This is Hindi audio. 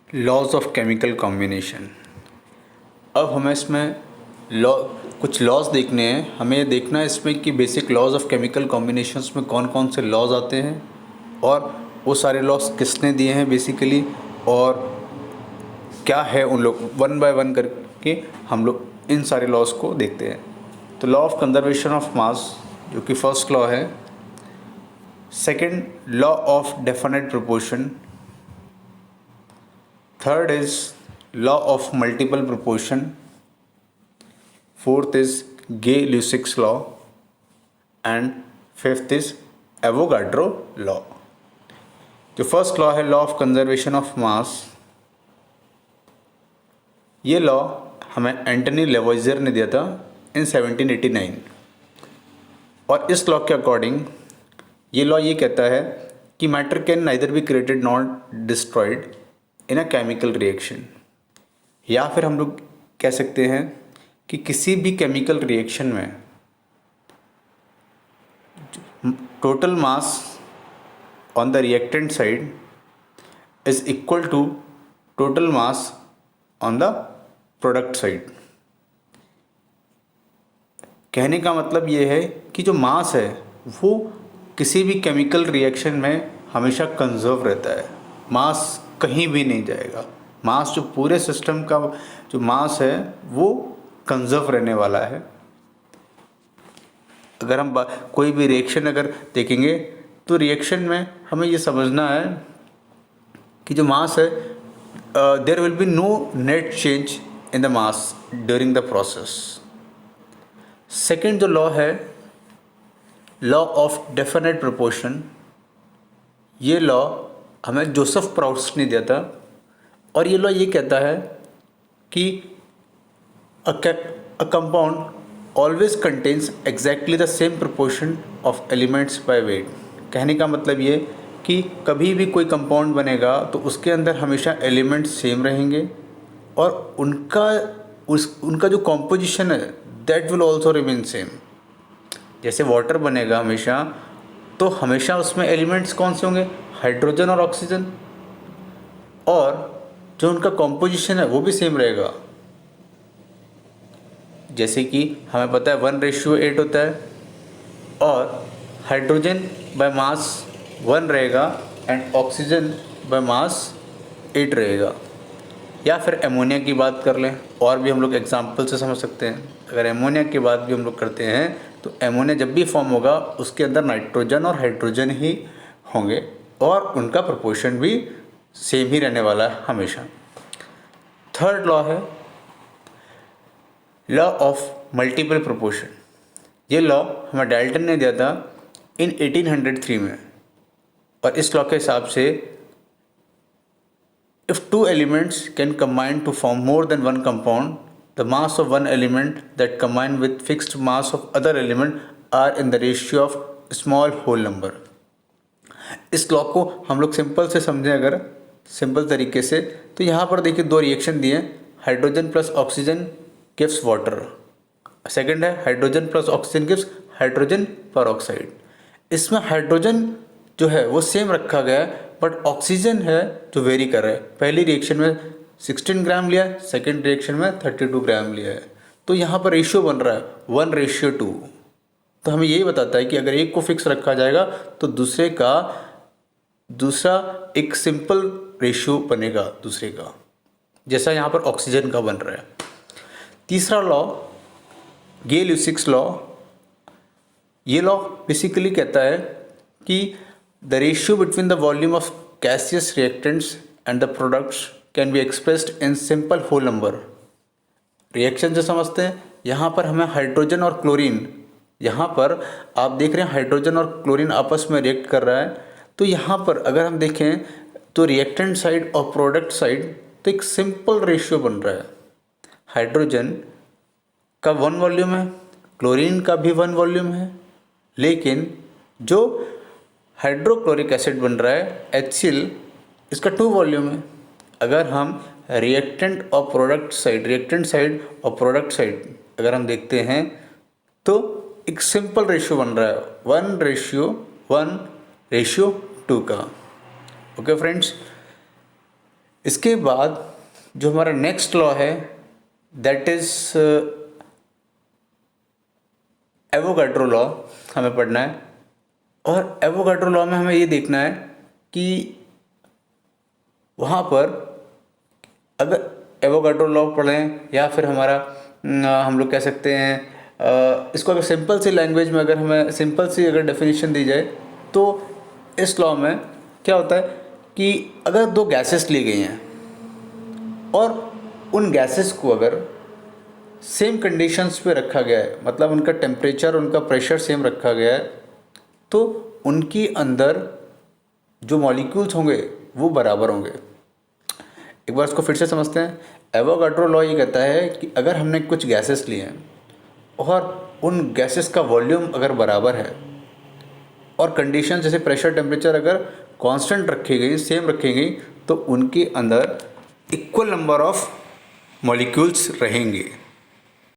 Laws of chemical combination. अब हमें इसमें लॉ कुछ लॉज देखने हैं। हमें ये देखना है इसमें कि basic laws of chemical combinations में कौन कौन से लॉज आते हैं और वो सारे लॉज किसने दिए हैं बेसिकली, और क्या है उन लोग। वन बाय वन करके हम लोग इन सारे लॉज को देखते हैं। तो law of conservation of mass जो कि फर्स्ट लॉ है। Second, law of definite proportion. Third is law of multiple proportion. Fourth is Gay-Lussac's law and fifth is Avogadro law. जो फर्स्ट लॉ है law of conservation of mass, ये लॉ हमें एंटनी लेवोइजर ने दिया था इन 1789। और इस लॉ के अकॉर्डिंग ये लॉ ये कहता है कि matter can neither be created not destroyed in a chemical reaction, या फिर हम लोग कह सकते हैं कि किसी भी केमिकल रिएक्शन में total mass on the reactant side is equal to total mass on the product side. कहने का मतलब ये है कि जो मास है वो किसी भी केमिकल रिएक्शन में हमेशा कंजर्व रहता है। मास कहीं भी नहीं जाएगा। मास जो पूरे सिस्टम का जो मास है वो कंजर्व रहने वाला है। अगर हम कोई भी रिएक्शन अगर देखेंगे तो रिएक्शन में हमें ये समझना है कि जो मास है there will be no net change in the mass during the process. Second जो लॉ है लॉ ऑफ डेफिनेट प्रोपोर्शन, ये लॉ हमें जोसेफ प्राउस्ट ने दिया था। और ये लॉ ये कहता है कि a compound always contains exactly the same proportion of elements by weight। कहने का मतलब ये कि कभी भी कोई कंपाउंड बनेगा तो उसके अंदर हमेशा एलिमेंट्स सेम रहेंगे और उनका जो कॉम्पोजिशन है that will also remain same. जैसे वाटर बनेगा हमेशा, तो हमेशा उसमें एलिमेंट्स कौन से होंगे, हाइड्रोजन और ऑक्सीजन, और जो उनका कॉम्पोजिशन है वो भी सेम रहेगा। जैसे कि हमें पता है 1:8 होता है और हाइड्रोजन बाय मास 1 रहेगा एंड ऑक्सीजन बाय मास 8 रहेगा। या फिर एमोनिया की बात कर लें, और भी हम लोग एग्जाम्पल से समझ सकते हैं। अगर एमोनिया की बात भी हम लोग करते हैं तो एमोनिया जब भी फॉर्म होगा उसके अंदर नाइट्रोजन और हाइड्रोजन ही होंगे और उनका प्रोपोर्शन भी सेम ही रहने वाला है हमेशा। थर्ड लॉ है लॉ ऑफ मल्टीपल प्रोपोर्शन। ये लॉ हमें डाल्टन ने दिया था इन 1803 में। और इस लॉ के हिसाब से if two elements can combine to form more than one compound, the mass of one element that combine with fixed mass of other element are in the ratio of small whole number. इस लॉ को हम लोग सिंपल से समझें, अगर सिंपल तरीके से, तो यहाँ पर देखिए दो रिएक्शन दिए, hydrogen plus oxygen gives water. Second है hydrogen plus oxygen gives hydrogen peroxide. इसमें हाइड्रोजन जो है वो सेम रखा गया है बट ऑक्सीजन है जो वेरी कर रहा है। पहली रिएक्शन में 16 ग्राम लिया है, सेकेंड रिएक्शन में 32 ग्राम लिया है। तो यहाँ पर रेशियो बन रहा है 1:2। तो हमें यही बताता है कि अगर एक को फिक्स रखा जाएगा तो दूसरा एक सिंपल रेशियो बनेगा दूसरे का, जैसा यहाँ पर ऑक्सीजन का बन रहा है। तीसरा लॉ गे-लुसिक्स लॉ। ये लॉ बेसिकली कहता है कि the ratio between the volume of gaseous reactants and the products can be expressed in simple whole number. Reaction से समझते हैं, यहाँ पर हमें हाइड्रोजन और क्लोरीन, यहाँ पर आप देख रहे हैं हाइड्रोजन और क्लोरीन आपस में रिएक्ट कर रहा है। तो यहाँ पर अगर हम देखें तो रिएक्टेंट साइड और प्रोडक्ट साइड तो एक सिंपल रेशियो बन रहा है। हाइड्रोजन का 1 वॉल्यूम है, क्लोरीन का भी 1 वॉल्यूम है, लेकिन जो हाइड्रोक्लोरिक एसिड बन रहा है HCl, इसका 2 वॉल्यूम है। अगर हम रिएक्टेंट और प्रोडक्ट साइड और प्रोडक्ट साइड अगर हम देखते हैं तो एक सिंपल रेशियो बन रहा है 1:1:2 का। ओके फ्रेंड्स, इसके बाद जो हमारा नेक्स्ट लॉ है दैट इज एवोगाड्रो लॉ हमें पढ़ना है। और एवोगाड्रो लॉ में हमें ये देखना है कि वहाँ पर अगर एवोगाड्रो लॉ पढ़ें या फिर हमारा हम लोग कह सकते हैं इसको अगर सिंपल सी लैंग्वेज में अगर हमें सिंपल सी अगर डेफिनेशन दी जाए तो इस लॉ में क्या होता है कि अगर दो गैसेस ली गई हैं और उन गैसेस को अगर सेम कंडीशंस पे रखा गया है, मतलब उनका टेम्परेचर उनका प्रेशर सेम रखा गया है, तो उनकी अंदर जो मॉलिक्यूल्स होंगे वो बराबर होंगे। एक बार इसको फिर से समझते हैं। एवोगाड्रो लॉ ये कहता है कि अगर हमने कुछ गैसेस लिए हैं और उन गैसेस का वॉल्यूम अगर बराबर है और कंडीशन जैसे प्रेशर टेम्परेचर अगर कांस्टेंट रखी गई सेम रखी गई तो उनके अंदर इक्वल नंबर ऑफ मॉलिक्यूल्स रहेंगे।